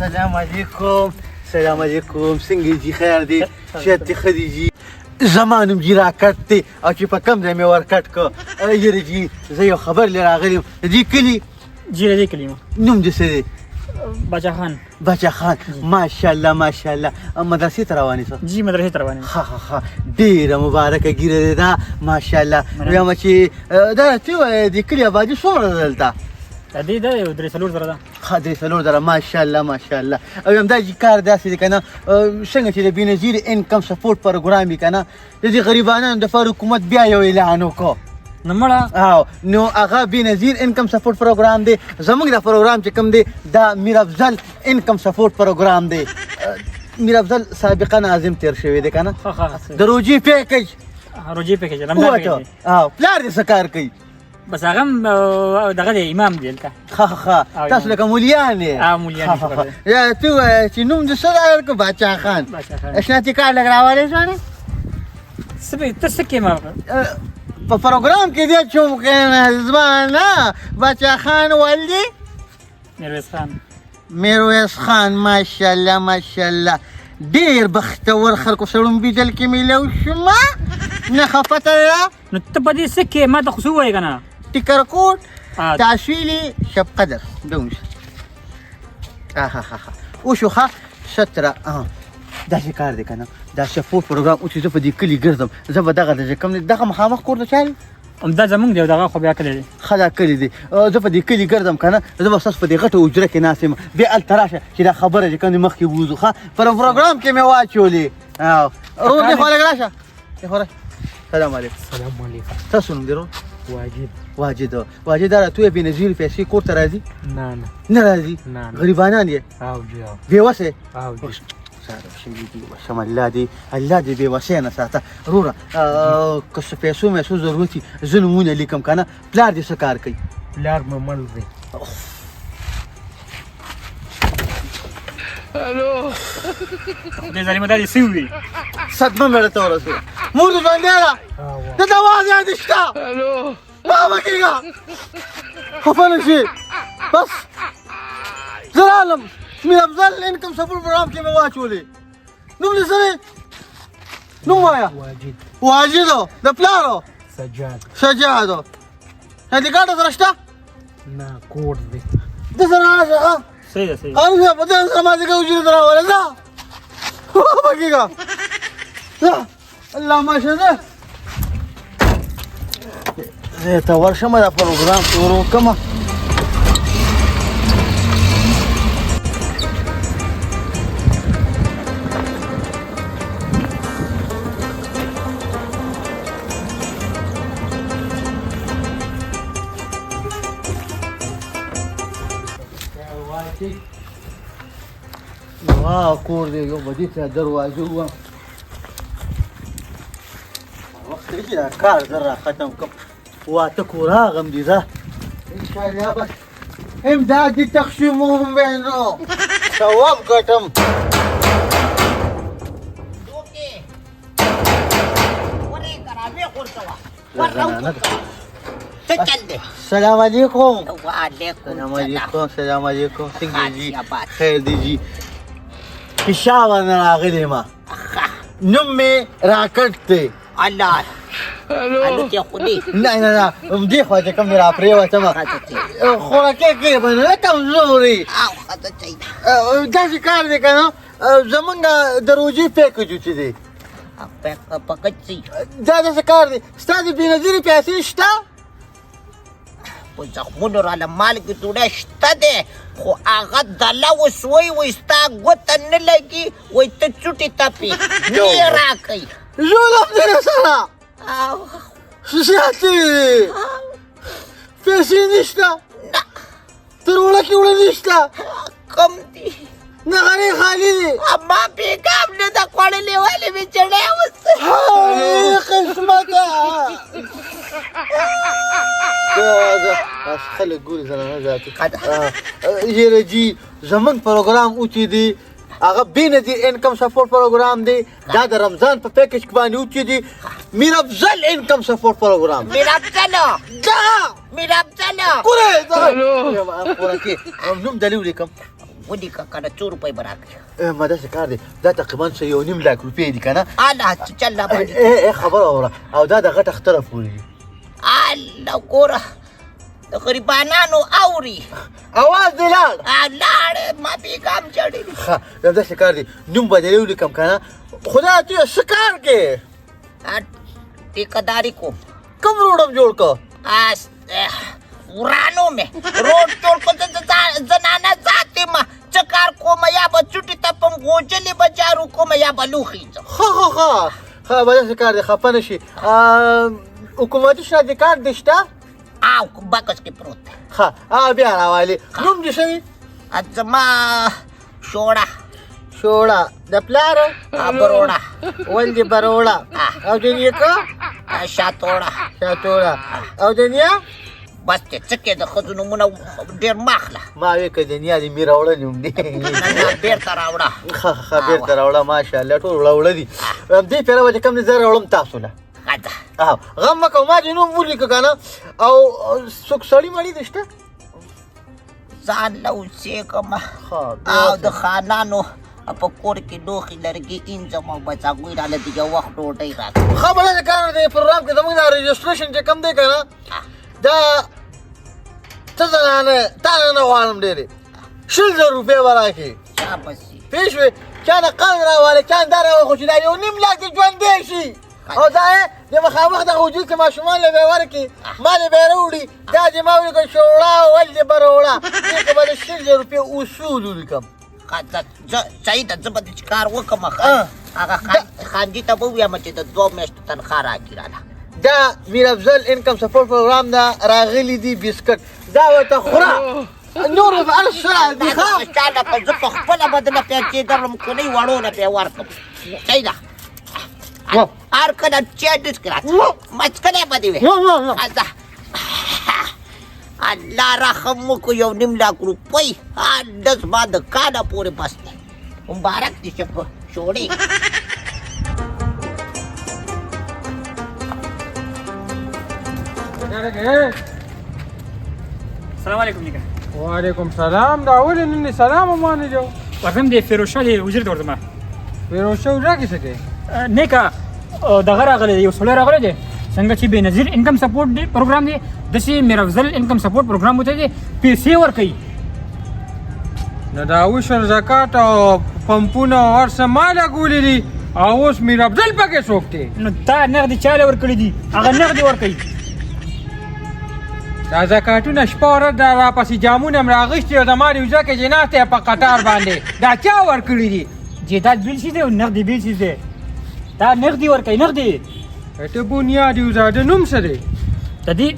السلام علیکم. سلام علیکم. څنګه دي؟ خیر دی؟ صحت دې ښه دی جي؟ زما نوم جي راکټ دی او چې په کوم ځای مې ورکټ کړ. یاره جي زه یو خبر لې راغلی یم. د دې کلي جی د دې کلي نوم دې څه دی؟ باچا خان. باچا خان. ماشاءالله ماشاءالله. مدرسې ته روانې څه؟ جی مدرسې ته روانې. ها ډېره مبارکه ګیره دی دا ماشاءالله. وایم چې دا ته وایې د کلي ابادي څومره ده دلته؟ د دې دا یو 3 زره ده. ښه 3 زره ماشاءالله ماشاءالله. او یم دا چې کار داسې دی که نه څنګه چې د بېنظیر انکم سپورټ پروګرام وي که نه د دې غریبانو دپاره حکومت بیا یو اعلان وکړو نو مړه او نو هغه بېنظیر انکم سپورټ پروګرام دی. زموږ دا پروګرام چې کوم دی دا میر افضل انکم سپورټ پروګرام دی. میر افضل سابقا ناظم تیر شوی دی که نه د روجي پیکج روجي پیکج رمضان پیکج. او پلار دې څه کار کوي؟ بس هغه هم دغه دی امام دی دلته. ښه تاسو لکه مولیان یې؟ مولیان شکر دی. یا ته ووایه چې نوم دې څه راغلی که باچا خان؟ اشناتي کارت لږ راولی ځوانې؟ څه ته څه کې ما په پروګرام کې دی چوم کنه زما نه باچا خان والدي میرویس خان. میرویس خان ماشاءالله ماشاءالله. ډېر بختور خلکو سره ومبېدل کې میلو شومه نه خفته ده. نو ته په دې څه کې ما ته خو څه ووایې که نه ټیکر کوټ تحصیلي شب قدر دومره وشو ښه ستره داسې کار دی که نه دا سپورټ پروګرام اوس چې زه په دې کلي ګرځم زه به دغه د چې کوم دی دغه مخامخ کور د چا دی؟ همدا زمونږ دی او دغه خو بیا کلی دی. ښه دا کلي دی. زه په دې کلي ګرځم که نه زه به ستاسو په دې غټه حجره کې ناست یم بیا هلته راشه چې دا خبره چې کوم دی مخکې ووځو ښه پر پروګرام کې مې واچولې. رور دې خوا لږ راشه سلام علیکم. سلام علیکم. تاسو نوم دی رور؟ واجد دا تو یې بېنظیر پیسې کور ته راځي؟ نه راځي. غریبانان یې بېوسه شم الله دې بېوسۍ نه ساته. وروره که څه پیسو میسو ضرورت وي زه نومونه لیکم که نه. پلار دې څه کار کوي؟ پلار مې مړ دی. دې ظالمه دا دې څه ووي؟ صدمه مې راته ورسېده. مور دې ژوندۍ ده؟ دلته اواز یې شته؟ مه کېږه خفه نه شي. بس زه رالم میر افضل انکم سپورټ پروګرام کې مې واچولې. نوم دې څه دی؟ نوم وایه. واجدو. د پلارو؟ سجادو. هدې کارت سره شته؟ نه کوډ دی. ده سره راشه ښه صحیح ده صحیح. هلته په دې سره مازدیګر حجرې ته راولې ځه مه کېږه ځه الله ماشه ده. زه ته ورشمه دا پروګرام شروع کړمه. کور دی یو بدي ته دروازه وم وخت دی چې دا کار زه را ختم کړم. واته کور راغم دي زه انشاءالله بس امدادي تقسیموم بینو ثواب ګټم. السلام علیکم. سلام علیکم. څنګه جي؟ خیر دی جي. پېښور نه راغلی یم. نوم مې راکټ دی. الله الوتې خو دې نه همدې خوا چې کوم دې راپرېوتمه خوراکي کوي به نه کمزوري داسې کار دی که نه زمونږ د روجي پیکج چې دی دا داسې کار دی ستا د بېنظیرې پیسې شته؟ په زخمونو راله مالګې ډوډۍ شته دی خو هغه دله اوس وایي ستا ګوته نه لګي وایي ته چوټې تپې نه یې راکوي ظلم دی راسره زیاتې دی پیسې نشته تر وړکې وړه نشته کم دي نغرې خالي دي ما بېګام نه ده خوړلې ولې مې چړی اوس قسمته خلک ګوري زه نه ذاتي یاره جي زمونږ پروګرام اوچې دی هغه بېنظیر انکم سپورټ پروګرام دی دا د رمضان په پیکج کې باندې اوچې دی میر افضل انکم سپورټ پروګرام میر افضلو دغه میر افضلو ګورې دغه نوم دلې ولیکم ودي کنه 2 روپۍ به راکړي ما داسې کار دی دا تقریبا 1.5 لاک روپۍ دي که نه الله چې چل را باندې خبره واوره او دا د غټ اختره پورې دي الله ګوره د غریبانانو اوري اواز دې لاړ لاړ ما پیغام چړې ښه دا داسې کار دی نوم به دې ولیکم که نه خدای ته څه کار کې ټیکهداري کوم کوم روډ هم جوړ که ورانو مې روډ جوړ کړ زنانه ذات یم څه کار کوم یا به چوټې تپم غوجلې به جارو کوم یا به لوښي ځم ښه به داسې کار دی خفه نه شي حکومتي شاهدي کارت دې شته او بکس کې پروت دی ښه بیا راوالې نوم دې څه وي زما شوړه د پلار بروړه ولدې بروړه او د نیکه شاتوړه او د نیا بس ته څه کې د ښځو نومونه ډېر مه اخله ما وی که د نیا د میراوړه نوم دی نه بېرته راوړه ښه بېرته راوړه ماشاءالله ټول وړه دي دې پیره به چې کوم دی زه راوړم تاسو نه ښه ده غم مه کوه ما دې نوم ولیکه که نه او څوک سړي مړي دې شته ځان له اوسېږم او د خانانو په کور کې لوښي لرګي انځم او بچاګوی راله د یو وخت ډوډۍ راکړي خبره د کار دی پروګرام کې زموږ دا رجسټریشن چې کوم دی که نه دا څه زنانه تا نه غواړم ډېرې 100,000 روپۍ به راکړي شابسي پوه شوې چا نه قرض راوالی چا نه دا راوخو چې دا 1.5 لاک دې ژوندی شي او دا یې د مخامخ دغه وجود کې ماشومان له به یې ورکړي ما دې به یې راوړي دا دې ما ولیکل شوړه ولدې بروړه دې که به د 100,000 روپۍ اصول ولیکم صحیح ده زه به دې چې کار وکړم هغه خانجي ته به ووایم چې د 2 میاشتو تنخوا راکړي راله دا میر افضل انکم سپورټ پروګرام نه راغلي دي بسکټ دا ورته خوره نور به هر څه دي ښه چاله په زه په خپله به دله پیسې درلم کونۍ وړو نه پې ورکړم صحیح ده هر کله چای ډس کړه مچکلی به دې وې الله رحم وکړو 1.5 لاک روپۍ ډس ما د کاله پورې بس دی مبارک دې شه په شوړې السلام علیکم نیکه وعلیکم سلام دا ولې نن سلام ومانه جو ورته د فیروز شاه دی وزیر ورته ما فیروز شاه وزیر کې څه کوي نیکه دغه راغلی یو سړی راغلی دی څنګه چې بېنظیر انکم سپورټ دی پروګرام دی داسې میر افضل انکم سپورټ پروګرام ورته دی پیسې ورکوي نو دا عشر زکات او پمپونه او هر څه ما لګولي دي او اوس میر افضل پکې څوک دی نو تا نغدې چاله ورکړي دي هغه نغدې ورکوي دا زکاتونه شپه ورځ دا راپسې جامونه هم راغېستي او زما د وزه کې چې ناست په قطار باندې دا چا ورکړي دي جیدات بیل شي دی او نغدې بیل شي دی دا نغدې ورکوي نغدې ته بنیاد وزه د نوم څه دی د دې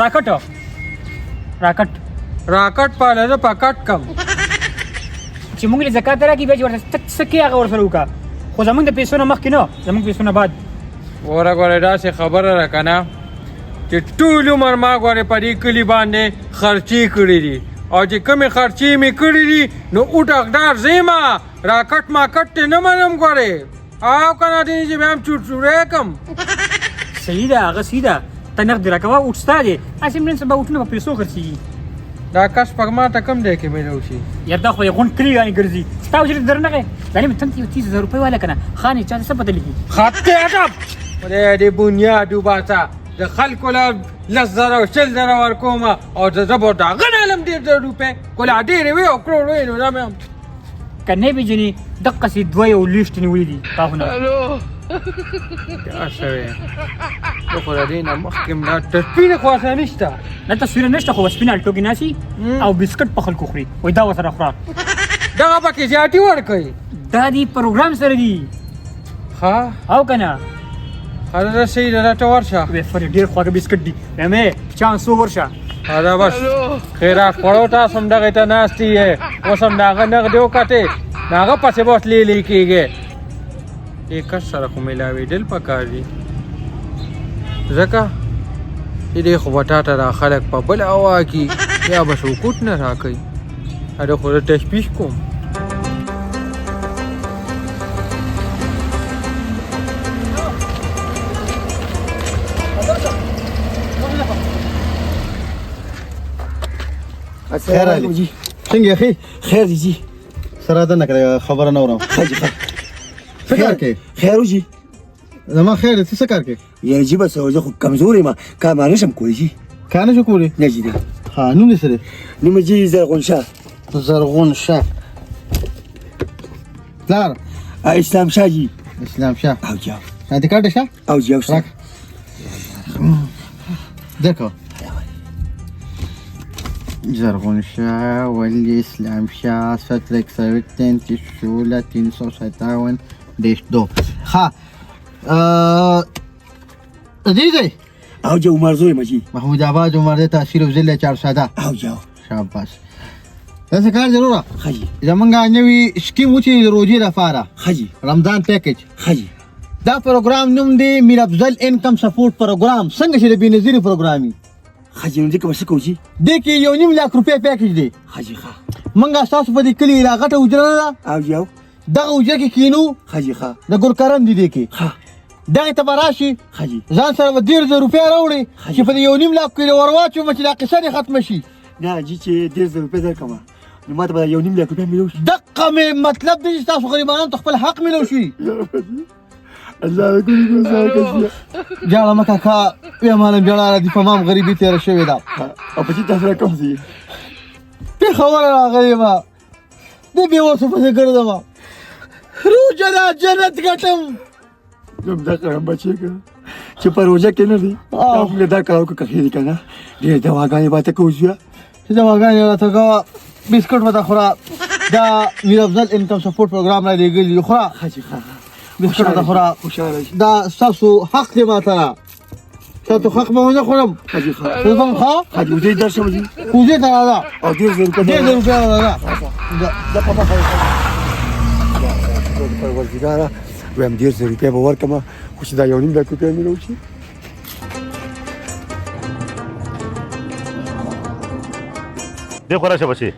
راکټ راکټ پاله زه په کټ کم چې موږ له زکات راکړي بیا چې ورته څه کوي هغه ورسره وکړه خو زموږ د پیسو نه مخکې نه زموږ پیسو نه بعد ګوره داسې خبره ده که نه چې ټول عمر ما ګورې په دې کلي باندې خرچې کړي دي او چې کومې خرچې مې کړي دي نو اوټ حقدار زه یم راکټ ماکټ ته نه منم ګورې او که نه دی چې بیا هم چوټ کم صحیح ده هغه صحیح ده ته نغدې راکوه اوټ ستا دی هسې نن سبا اوټونه په پیسو خرڅېږي دا کس پک ما ته کم دی کې میلو شي یار دا خو یې غونډ کلي باندې ګرځي ستا وجود درنغې دا نیم تن 30,000 روپۍ والا که نه خانې چا ته څه پته لیکي خط ادب خدای دې بنیاد وباسه د خلکو له 10,000 او 100,000 ورکوم او زه به د هغه نه علم 1.5 روپۍ که لا ډېرې وي او کروړ وي نو دا مې هم که نه پېژنې دقسې 2 یو لیست نیولي دي تاخونه دا شوی زه خو د دې نه مخکې دا تصویر خو اسانه نشته نه تصویره نشته خو سپین الټو کې ناسي او بسکټ په خلکو خوري وایي دا ورسره خوراک دغه پکې زیاتې ورکوي دا دې پروګرام سره دي ښه او که نه هذا صحیح ده ته ورشه فرې ډېر خواږه بسکټ دي مې چانسو ورشه دا بس خیرات خوړو تاسو هم دغې ته ناستې یې اوس هم د هغه نغدې وکتې د هغه پسې به اوس لیلې کېږې دې کس سره خو میلاوېدل پکار دي ځکه چې دې خو به تا ته دا خلک په بله هوا کي یا به سکوت نه راکوي دا خو زه تشبیح کوم خیر علي څه څنګه اخی خیر دی جی سره ده نه کړه خبره نه اورم حاجی څه کار کوې خیر جی زما خیر دی ته څه کار کوې یا جی بس زه خو کمزور یم کار ما نشم کولی جی کار نه شو کولی نه جی نه ها نوم دې څه دی نوم جی زرغون شاه زرغون شاه پلار اسلام شاه جی اسلام شاه او جی شانتي کارت شاه او جی او راک دکو زرغون شاه ولی اسلام شاه سترک سویتن تشوله 357 دیش دو ها عزیزی او جی عمر زوی مجی محمود آباد عمر ده تاثیر و زل 400 او جی شاباش داسې کار ضروره خجی زمونږ نوی سکیم و چې د روژې لپاره خجی رمضان پیکج خجی دا پروګرام نوم دی میر افضل انکم سپورټ پروګرام څنګه چې د بېنظیري پروګرامي خجی نو دې کوم څه کوو جی دې کې 1.5 لاک روپۍ پیکج دی خجی ښه موږ ستاسو په دې کلي را غټه حجره ده او جی او دغه حجره کې کینو خجی ښه د ګلکرم دی دې کې ښه دغې ته به راشي خجی ځان سره به 1.5 روپۍ راوړي چې په دې 1.5 لاک کې ور واچوم چې دا قصه دې ختمه شي نه جی چې 1.5 روپۍ درکړم نو ماته به 1.5 لاک روپۍ ملو شي دقه مې مطلب دی چې تاسو غریبانو ته خپل حق ملو شي الله اکبر الله جاړه مه کاکا پیمانه جاړه دي په مام غریبي تېره شوې ده او په دې تاسو کوم ځای پېښوره راغلې وه د بېوسو پسې ګرځم روژه ده جنت ګټم زم دا کړم بچی که چې په روژه کې نه دي موږ دا کار وکړو که ښې دي که نه ډېرې دواګانې به ته کوو زویه چې دواګانې راته کوه بسکټ به ته خوره دا میر افضل انکم سپورټ پروګرام را لېږلي دي خوره خجی ښه بسکټ به ته خوره خوشحاله شي دا ستاسو حق دی ماته را ستاسو حق به ونه خورم خجی ښه زه ښه خجی اوس دې درشم جي کوزې ته راځه او 1.5 روپۍ 1.5 روپۍ راځه دا په مخه پروردګاره وایم 1.5 روپۍ به ورکړم خو چې دا 1.5 لاک روپۍ مې راوشي देखो राशे बच्चे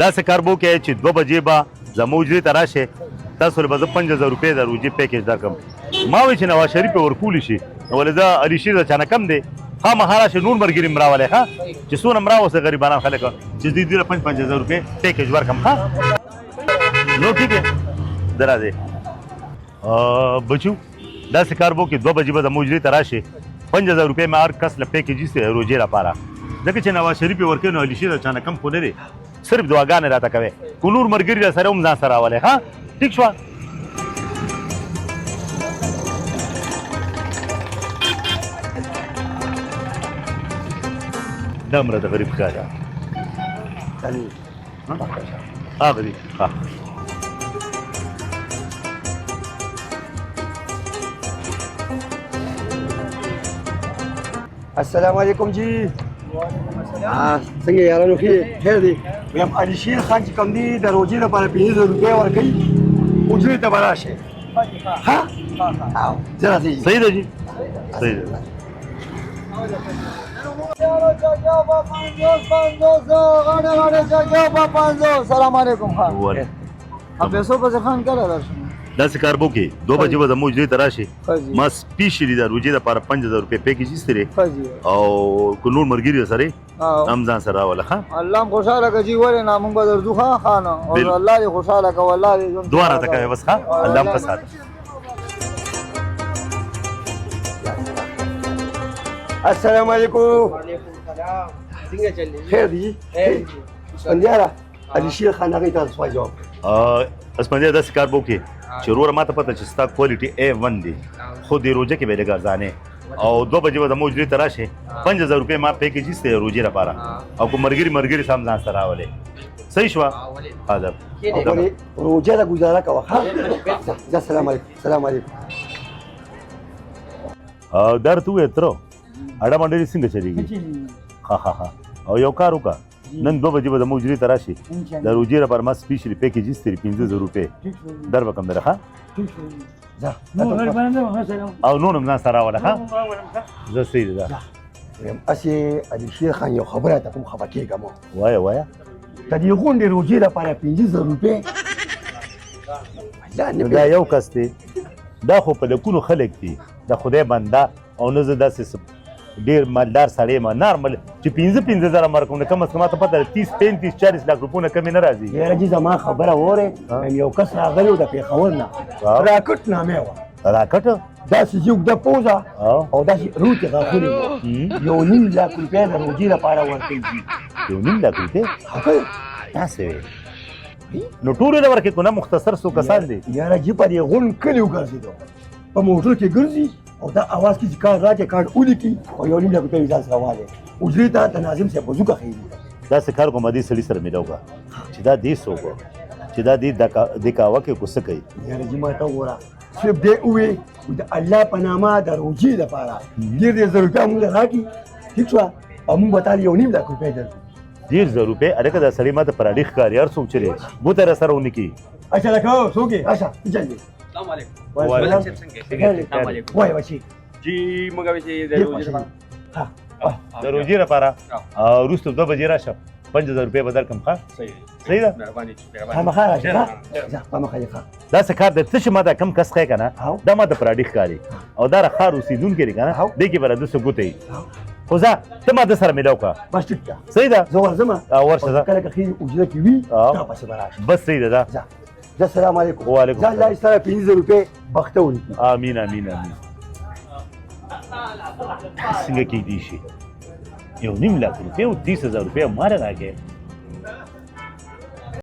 10 कारबो के چې 2 بجې با زموجري تراشه تاسو له 5000 روپے د روجي پیکج درکم ما وی چې نواز شریف ورکول شي ولدا علي شیر چانه کم دی ها مهاراشټر نور مرګري مراواله ها چې څونه مراو سه غریبانو خلک چې دې 5000 روپے پیکج ورکم ها نو ٹھیک ہے درازه بچو 10 कारबो کې 2 بجې به زموجري تراشه 5000 روپے ما هر کس له پیکج سه روجي را پاره ځکه چې نواز شریف ورکه نو علي شیر چانه کم خو نه دی صرف دعاګانې راته کوي کو نور مرګري سره هم ځان سره راواله ها ٹھیک شو دمره د غریب ښکارا ها غریب ها السلام علیکم جی څنګه یارانو خیر دی وایم علي شیر خان چې کوم دی د روژې لپاره 500 روپۍ ورکوي حجرې ته به راشئ ها زه راځئ صحیح ده جی صحیح ده سلام علیکم خان وله پیسو پسې خان کله درشم 10 कारबो کې 2 بجې به زموږ دې تراشي ما سپیشلی د روجي لپاره 5000 روپے پیکیج استری او کو نور مرګری سره هم ځان سره راوله ها الله خوشاله کوي ولې نامون به درځو خان او الله دې خوشاله کوي الله دې دوه راته کوي بس ها الله فساد السلام علیکم څنګه چلې خیر دی اسپندیارا علي شیر خان هغه تاسو سوال جواب اسپندیار 10 कारबो کې چرور ماته پته چې ستا کوالټي A1 دی خو دې روزه کې به لګارځانه او 2 بجې به موجري تراشه 5000 روپے ما پیکیج استه روزه لپاره او کو مرګري سام ځان سره راولې صحیح شو حاضر روزه دا گزاره کوه ها السلام علیکم السلام علیکم در تو اترو اډه باندې څنګه چلیږي ها او یو کار وکړه نن 2 بجې به موجري تراشي د روزه لپاره ما سپیشلی پیکیج استه 500 روپے در وکم درخه او نونم ځان سره راوله ها زه صحیح ده اسی علي شیر خان یو خبره ته کوم خبر کېږم وایا د دې غونډې روزې لپاره 500 روپۍ دا یو کس دی دا خو په لکونو خلک دي د خدای بنده او نه زه داسې ډیر مالدار سړی ما نارمل چې 15,000 مرکونه کم از کم ته پته 30-35-40 لک روپونه کمې نه راځي. یاره جی زما خبره وره یو کس راغلی و د پېښور نه راکټ نامې وه راکټ داسې اوږده پوزه او داسې روتې غاښونه وو 1.5 لک روپۍ د روجې لپاره ورکوي 1.5 لک روپۍ داسې وې نو ټولو له ورکې کو نه مختصر څو کسان دي یاره جی په دې غون کلي وګرځېدو په موټر کې ګرځي او دا اواز کې چې کار راکړي کار ولیکي او 1.5 لک روپۍ ځان سره والی اجرې ته ناظم صاحب وضوکه خیلي داسې کار کوم دې سړي سره ملاو کا چې دا دې څوک چې دا دې دکاوه کې کوڅه کوي یاره جی ما ته وګوره صرف دې ووې د الله په نامه د روجې لپاره ډېر 1,000 روپۍ موږ له راکړي ټیک شوه او موږ به تاله 1.5 لک روپۍ درکړو 1,000 روپۍ هلکه دا سړی ما ته پر اړیخ ښکاري هر څوک چې دی بوته را سره ونه کي اچھا لکه څوک یې اچھا جلدي السلام علیکم وعلیکم السلام علیکم وای بچي جی موږ به چې د روزي لپاره د روجې لپاره وروسته 2 بجې راشه 5,000 روپۍ به درکړم ښه صحیح ده مهرباني خامخا راشه ځه خامخا یې ښه داسې کار دی ته چې ما دا کم کس ښیې که نه دا ما ته پر اړیخ ښکاري او دا ښار اوسېدونکی دی که نه دې کې به را داسې ګوته وي خو ځه ته ما ده سره میلاو کړه بس ټیک ده صحیح ده زه ورځم ورشه ځه کله که ښې اجره کې وي تا پسې به راشي بس صحیح ده دا ځه ځه السلام علیکم وعلیکم ځه الله سره 15,000 روپۍ بخته ولیکي امین امین امین څنګه کېدی شي 1.5 لک روپۍ او 30,000 روپۍ ماره راکې